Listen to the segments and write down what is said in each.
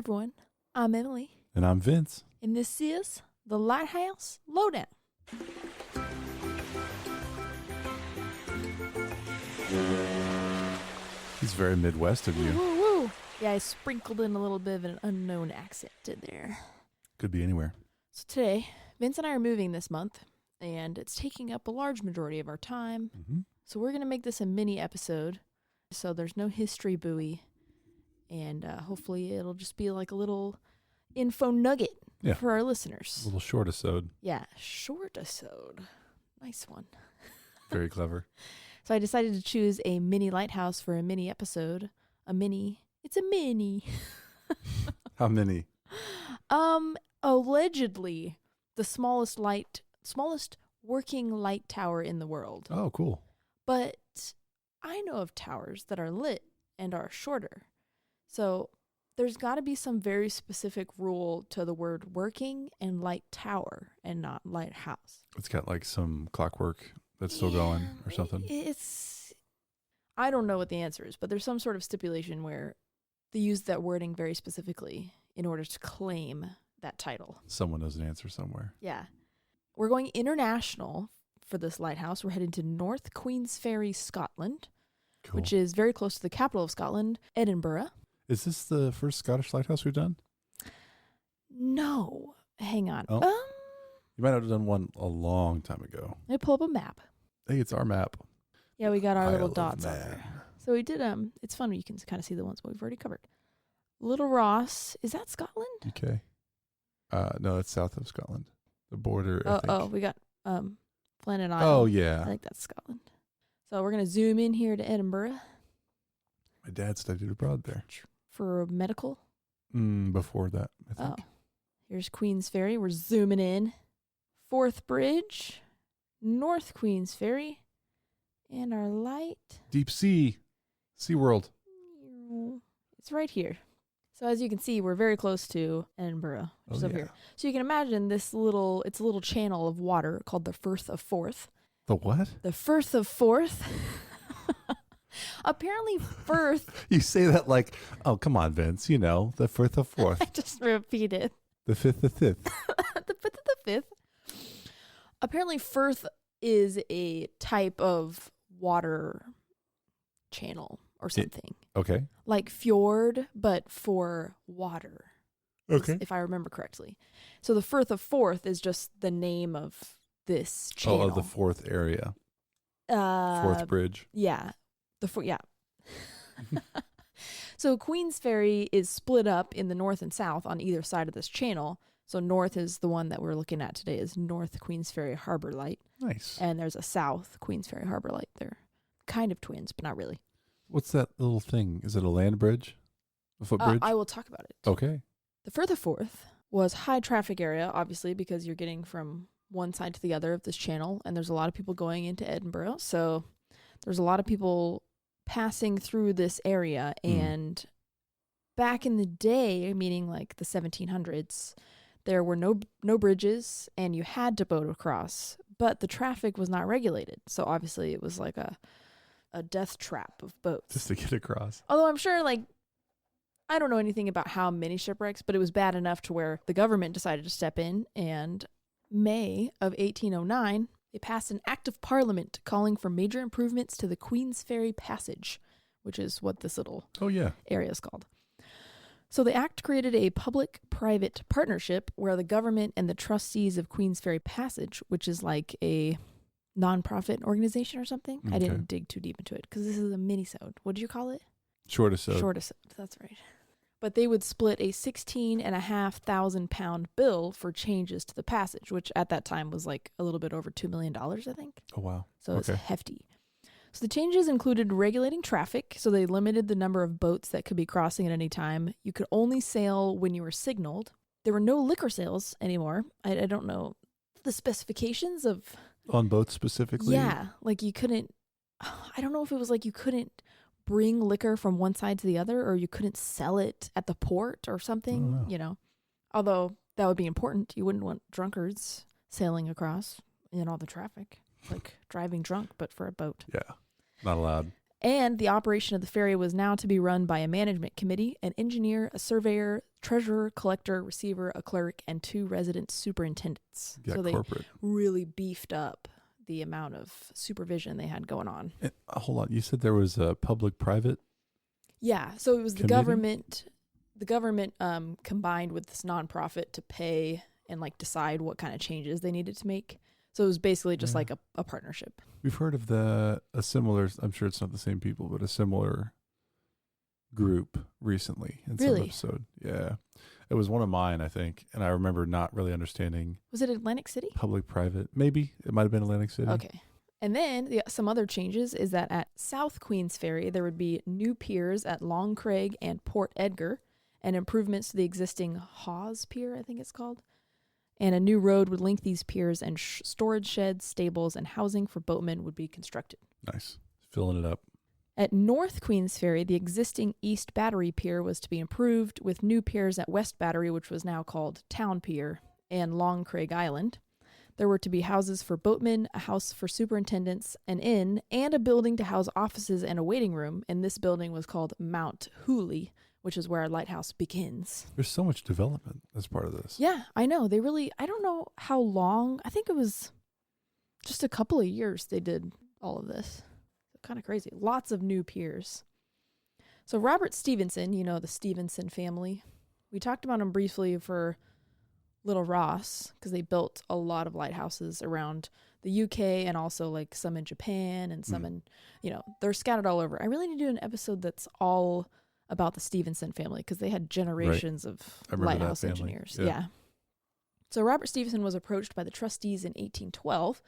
everyone. I'm Emily. And I'm Vince. And this is the Lighthouse Lowdown. He's very Midwest of you. Woo, woo. Yeah, I sprinkled in a little bit of an unknown accent in there. Could be anywhere. So today, Vince and I are moving this month, and it's taking up a large majority of our time. Mm-hmm. So we're going to make this a mini episode, so there's no history buoy, and hopefully it'll just be like a little info nugget for our listeners. A little short-isode. Yeah, short-isode. Nice one. Very clever. So I decided to choose a mini lighthouse for a mini episode. It's a mini. How many? Allegedly the smallest working light tower in the world. Oh, cool. But I know of towers that are lit and are shorter. So there's got to be some very specific rule to the word working and light tower and not lighthouse. It's got like some clockwork that's still going or something. I don't know what the answer is, but there's some sort of stipulation where they use that wording very specifically in order to claim that title. Someone knows an answer somewhere. Yeah. We're going international for this lighthouse. We're heading to North Queensferry, Scotland, Cool. which is very close to the capital of Scotland, Edinburgh. Is this the first Scottish lighthouse we've done? No. Hang on. Oh. You might have done one a long time ago. Let me pull up a map. Hey, it's our map. Yeah, we got our little Isle of dots on Man. there. So we did, it's fun. You can kind of see the ones we've already covered. Little Ross. Is that Scotland? UK. No, it's south of Scotland. The border, I think. We got Flannan Isle. Oh, yeah. I think that's Scotland. So we're going to zoom in here to Edinburgh. My dad studied abroad there. For medical. Before that, I think. Oh. Here's Queensferry. We're zooming in. Forth Bridge. North Queensferry. And our light. Deep Sea. SeaWorld. It's right here. So as you can see, we're very close to Edinburgh, which is over here. So you can imagine it's a little channel of water called the Firth of Forth. The what? The Firth of Forth. Apparently Firth. You say that like, oh, come on, Vince. You know, the Firth of Forth. I just repeated. The fifth of fifth. The fifth of the fifth. Apparently Firth is a type of water channel or something. Okay. Like fjord, but for water. Okay. If I remember correctly. So the Firth of Forth is just the name of this channel. Oh, of the Forth area. Forth Bridge. Yeah. Yeah. So Queensferry is split up in the north and south on either side of this channel. So north is the one that we're looking at today is North Queensferry Harbour Light. Nice. And there's a south Queensferry Harbour Light there. Kind of twins, but not really. What's that little thing? Is it a land bridge? A footbridge? I will talk about it. Okay. The Firth of Forth was high traffic area, obviously, because you're getting from one side to the other of this channel, and there's a lot of people going into Edinburgh. So there's a lot of people passing through this area. And back in the day, meaning like the 1700s, there were no bridges, and you had to boat across, but the traffic was not regulated. So obviously it was like a death trap of boats. Just to get across. Although I'm sure, I don't know anything about how many shipwrecks, but it was bad enough to where the government decided to step in, and May of 1809, they passed an act of parliament calling for major improvements to the Queensferry Passage, which is what this little area is called. So the act created a public-private partnership where the government and the trustees of Queensferry Passage, which is like a non-profit organization or something. Okay. I didn't dig too deep into it because this is a mini-sode. What did you call it? Short-isode. Short-isode, that's right. But they would split a £16,500 bill for changes to the passage, which at that time was like a little bit over $2 million, I think. Oh, wow. So it's hefty. So the changes included regulating traffic, so they limited the number of boats that could be crossing at any time. You could only sail when you were signaled. There were no liquor sales anymore. I don't know the specifications of... On boats specifically? Yeah, like you couldn't... I don't know if it was like you couldn't bring liquor from one side to the other, or you couldn't sell it at the port or something, you know. Although that would be important. You wouldn't want drunkards sailing across in all the traffic. Like driving drunk, but for a boat. Yeah, not allowed. And the operation of the ferry was now to be run by a management committee, an engineer, a surveyor, treasurer, collector, receiver, a clerk, and 2 resident superintendents. Got so corporate. They really beefed up the amount of supervision they had going on. And, hold on. You said there was a public-private? Yeah. So it was the committee? government combined with this nonprofit to pay and like decide what kind of changes they needed to make. So it was basically just like a partnership. We've heard of a similar, I'm sure it's not the same people, but a similar group recently in some episode. Yeah. It was one of mine, I think. And I remember not really understanding. Was it Atlantic City? Public-private. Maybe. It might have been Atlantic City. Okay. And then some other changes is that at South Queensferry, there would be new piers at Long Craig and Port Edgar and improvements to the existing Hawes Pier, I think it's called. And a new road would link these piers, and storage sheds, stables, and housing for boatmen would be constructed. Nice. Filling it up. At North Queensferry, the existing East Battery Pier was to be improved with new piers at West Battery, which was now called Town Pier, and Long Craig Island. There were to be houses for boatmen, a house for superintendents, an inn, and a building to house offices and a waiting room, and this building was called Mount Hooley, which is where our lighthouse begins. There's so much development as part of this. Yeah, I know. I don't know how long. I think it was just a couple of years they did all of this. Kind of crazy. Lots of new piers. So Robert Stevenson, the Stevenson family, we talked about him briefly for Little Ross because they built a lot of lighthouses around the UK and also like some in Japan and some in, they're scattered all over. I really need to do an episode that's all about the Stevenson family because they had generations of lighthouse engineers. Yeah. So Robert Stevenson was approached by the trustees in 1812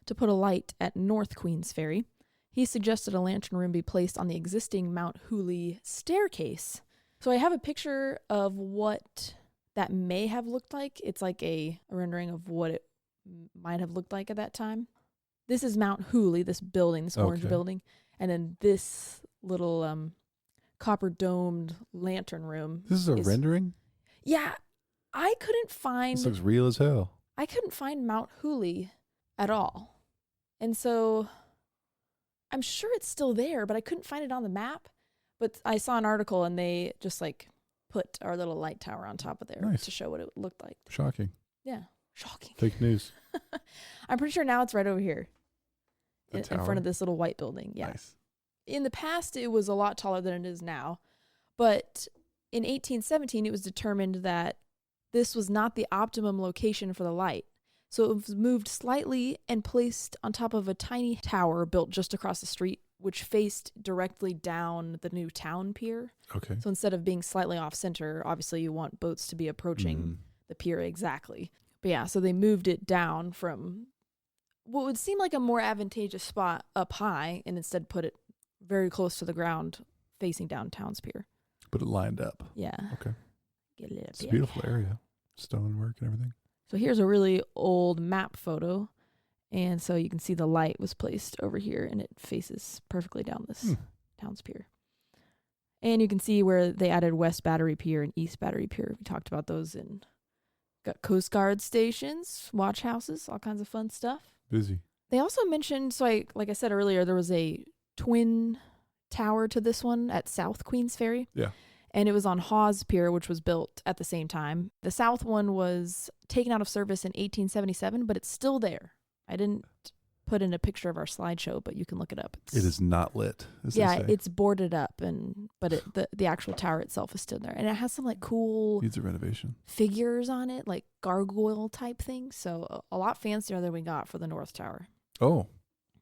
to put a light at North Queensferry. He suggested a lantern room be placed on the existing Mount Hooley staircase. So I have a picture of what that may have looked like. It's like a rendering of what it might have looked like at that time. This is Mount Hooley, this building, this orange building. And then this little copper domed lantern room. This is a rendering? Yeah. I couldn't find... This looks real as hell. I couldn't find Mount Hooley at all. And so... I'm sure it's still there, but I couldn't find it on the map. But I saw an article and they just like put our little light tower on top of there to show what it looked like. Shocking. Yeah. Shocking. Fake news. I'm pretty sure now it's right over here in front of this little white building. Yeah. Nice. In the past, it was a lot taller than it is now. But in 1817, it was determined that this was not the optimum location for the light. So it was moved slightly and placed on top of a tiny tower built just across the street, which faced directly down the new town pier. Okay. So instead of being slightly off center, obviously you want boats to be approaching the pier exactly. But yeah, so they moved it down from what would seem like a more advantageous spot up high and instead put it very close to the ground facing down town's pier. But it lined up. Yeah. Okay. Get it up. It's a beautiful area. Stonework and everything. So here's a really old map photo. And so you can see the light was placed over here and it faces perfectly down this town's pier. And you can see where they added West Battery Pier and East Battery Pier. We talked about those got Coast Guard stations, watch houses, all kinds of fun stuff. Busy. They also mentioned, like I said earlier, there was a twin tower to this one at South Queensferry. Yeah. And it was on Hawes Pier, which was built at the same time. The south one was taken out of service in 1877, but it's still there. I didn't put in a picture of our slideshow, but you can look it up. It is not lit. It's boarded up, but the actual tower itself is still there, and it has some like cool needs a renovation figures on it, like gargoyle type things. So a lot fancier than we got for the North Tower. Oh,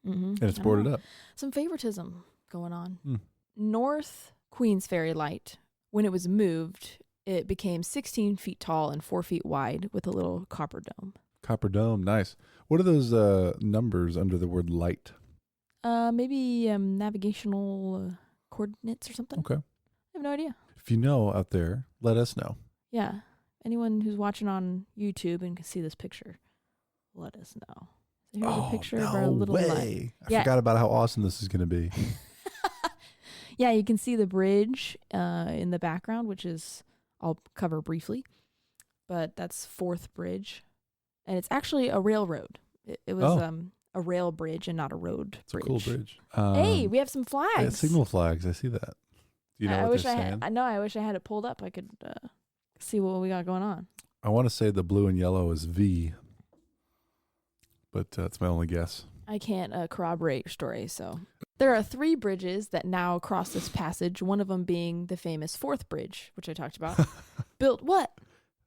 and it's boarded up. Some favoritism going on. North Queensferry Light. When it was moved, it became 16 feet tall and 4 feet wide with a little copper dome. Copper dome, nice. What are those numbers under the word light? Maybe navigational coordinates or something. Okay. I have no idea. If you know out there, let us know. Yeah. Anyone who's watching on YouTube and can see this picture, let us know. So here's a picture of our little light. I forgot about how awesome this is going to be. Yeah, you can see the bridge in the background, which is, I'll cover briefly, but that's Fourth Bridge. And it's actually a railroad. It was a rail bridge and not a road It's bridge. a cool bridge. Hey, we have some flags. Yeah, signal flags. I see that. Do you know what they're saying? I wish I had it pulled up. I could see what we got going on. I want to say the blue and yellow is V, but that's my only guess. I can't corroborate your story. So there are 3 bridges that now cross this passage, one of them being the famous 4th bridge, which I talked about. Built what?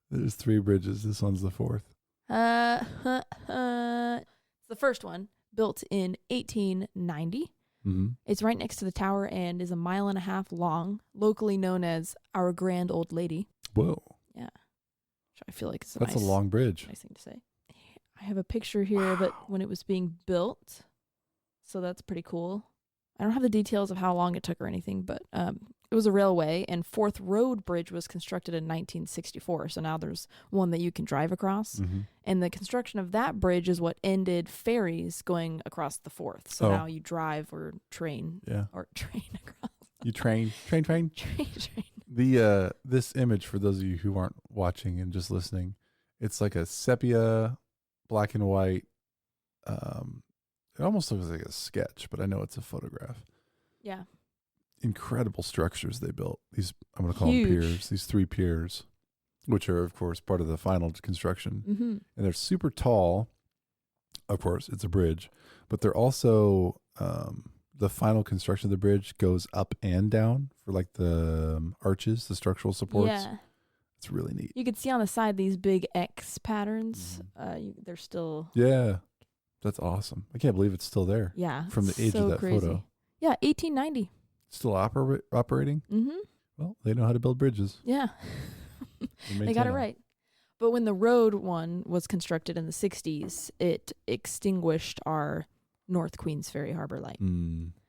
There's 3 bridges. This one's the 4th. It's the first one, built in 1890. Mm-hmm. It's right next to the tower and is 1.5 miles long, locally known as Our Grand Old Lady. Whoa. Yeah. Which I feel like it's That's a long bridge. Nice thing to say. I have a picture here of it when it was being built. So that's pretty cool. I don't have the details of how long it took or anything, but it was a railway, and 4th Road Bridge was constructed in 1964. So now there's one that you can drive across. Mm-hmm. And the construction of that bridge is what ended ferries going across the 4th. So now you drive or train. Yeah. Or train across. You train. Train. The this image, for those of you who aren't watching and just listening, it's like a sepia, black and white. It almost looks like a sketch, but I know it's a photograph. Yeah. Incredible structures they built. These, I'm going to call them Huge. piers. These 3 piers, which are of course part of the final construction, Mm-hmm. and they're super tall. Of course, it's a bridge, but they're also the final construction of the bridge goes up and down for like the arches, the structural supports. Yeah. It's really neat. You could see on the side these big X patterns. They're still. Yeah, that's awesome. I can't believe it's still there. Yeah. From the age of that crazy. photo. Yeah, 1890. Still operating? Mm-hmm. Well, they know how to build bridges. Yeah. They got it right. But when the road one was constructed in the 60s, it extinguished our North Queensferry Harbour Light.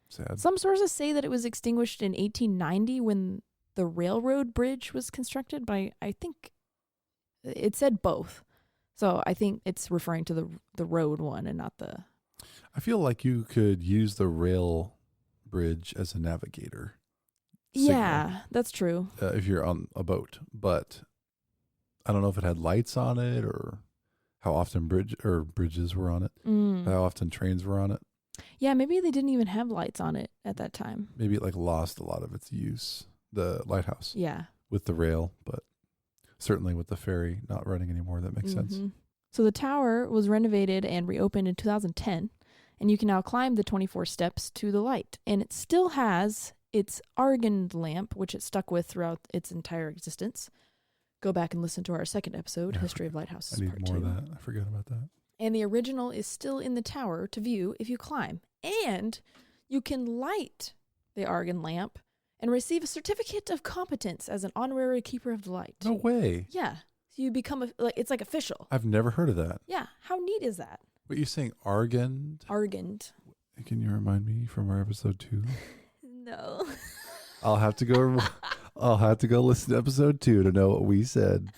Sad. Some sources say that it was extinguished in 1890 when the railroad bridge was constructed, but I think it said both. So I think it's referring to the road one and not the... I feel like you could use the rail bridge as a navigator. Yeah, that's true. If you're on a boat, but I don't know if it had lights on it or how often bridges were on it, how often trains were on it. Yeah, maybe they didn't even have lights on it at that time. Maybe it like lost a lot of its use, the lighthouse. Yeah. With the rail, but certainly with the ferry not running anymore, that makes sense. So the tower was renovated and reopened in 2010, and you can now climb the 24 steps to the light. And it still has its Argand lamp, which it stuck with throughout its entire existence. Go back and listen to our second episode, History of Lighthouses. I need more of that. I forgot about that. And the original is still in the tower to view if you climb. And you can light the Argand lamp and receive a certificate of competence as an honorary keeper of the light. No way. Yeah. So you become, it's like official. I've never heard of that. Yeah. How neat is that? What, you're saying Argand? Argand. Can you remind me from our episode 2? No. I'll have to go listen to episode 2 to know what we said.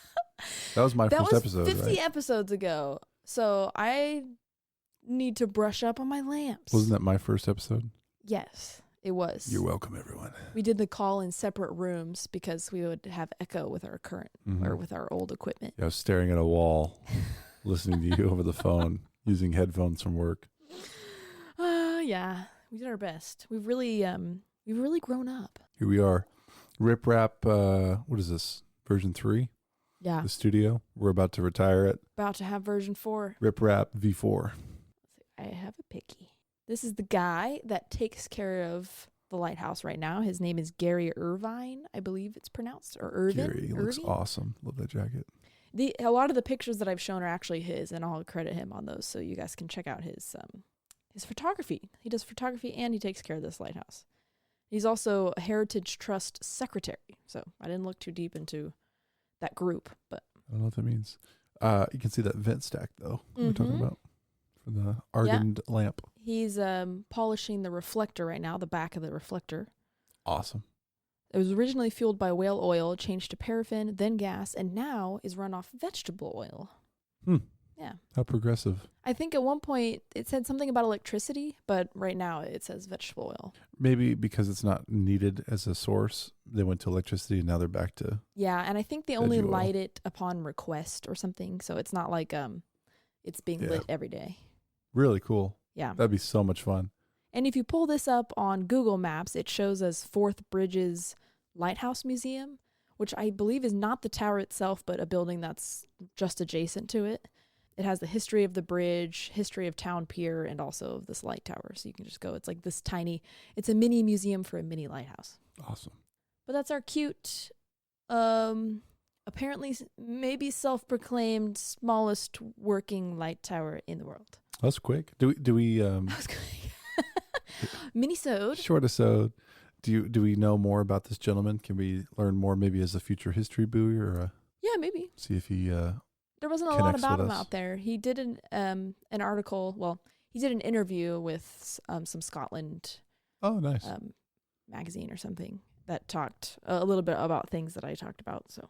That was my first episode, 50 episodes ago. So I need to brush up on my lamps. Wasn't that my first episode? Yes, it was. You're welcome, everyone. We did the call in separate rooms because we would have echo with our current or with our old equipment. Yeah, I was staring at a wall, listening to you over the phone, using headphones from work. Yeah, we did our best. We've really grown up. Here we are. Rip Rap, what is this? Version 3? Yeah. The studio. We're about to retire it. About to have version 4. Rip Rap V4. I have a picky. This is the guy that takes care of the lighthouse right now. His name is Gary Irvine, I believe it's pronounced, or Irvin. Gary looks awesome. Love that jacket. A lot of the pictures that I've shown are actually his, and I'll credit him on those, so you guys can check out his photography. He does photography and he takes care of this lighthouse. He's also a Heritage Trust secretary, so I didn't look too deep into that group, but I don't know what that means. You can see that vent stack though. We're talking about for the Argand lamp. He's polishing the reflector right now, the back of the reflector. Awesome. It was originally fueled by whale oil, changed to paraffin, then gas, and now is run off vegetable oil. Yeah. How progressive. I think at one point it said something about electricity, but right now it says vegetable oil. Maybe because it's not needed as a source, they went to electricity and now they're back to... Yeah, and I think they only light it upon request or something, so it's not like it's being lit every day. Really cool. Yeah. That'd be so much fun. And if you pull this up on Google Maps, it shows as Fourth Bridge's Lighthouse Museum, which I believe is not the tower itself, but a building that's just adjacent to it. It has the history of the bridge, history of Town Pier, and also of this light tower. So you can just go. It's like this tiny, it's a mini museum for a mini lighthouse. Awesome. But that's our cute, apparently maybe self-proclaimed smallest working light tower in the world. That's quick. Do we That was quick. Mini-sode. Short-a-sode. Do we know more about this gentleman? Can we learn more maybe as a future history buoy or Yeah, maybe. see if he There wasn't a lot connects about with him us? out there. He did an article. Well, he did an interview with some Scotland Oh, nice. magazine or something that talked a little bit about things that I talked about. So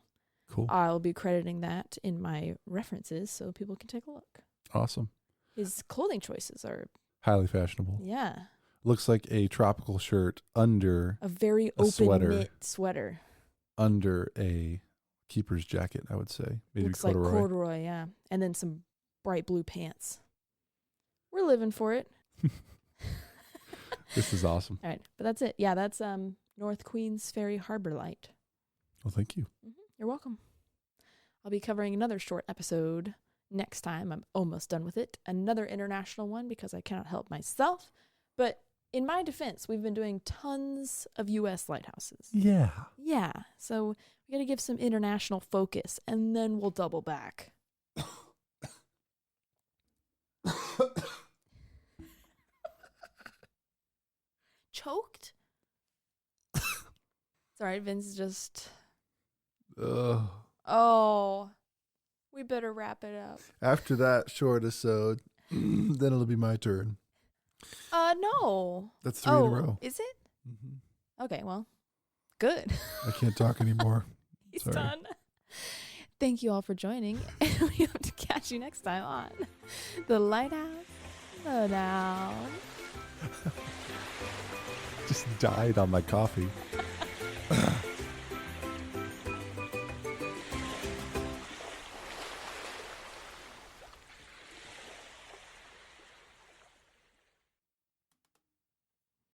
Cool. I'll be crediting that in my references so people can take a look. Awesome. His clothing choices are, Highly fashionable. yeah, Looks like a tropical shirt under a very A open sweater. knit sweater. under a keeper's jacket, I would say. Maybe Looks corduroy. like corduroy, yeah. And then some bright blue pants. We're living for it. This is awesome. All right, but that's it. Yeah, that's North Queensferry Harbour Light. Well, thank you. You're welcome. I'll be covering another short episode next time. I'm almost done with it. Another international one because I cannot help myself. But in my defense, we've been doing tons of U.S. lighthouses. Yeah. Yeah, so we got to give some international focus, and then we'll double back. Choked? It's all right, Vince just... Ugh. Oh, we better wrap it up. After that short-a-sode, then it'll be my turn. No. That's 3 in a row. Is it? Mm-hmm. Okay, well, good. I can't talk anymore. He's Sorry. done. Thank you all for joining, and we hope to catch you next time on the Lighthouse Lowdown. Just died on my coffee.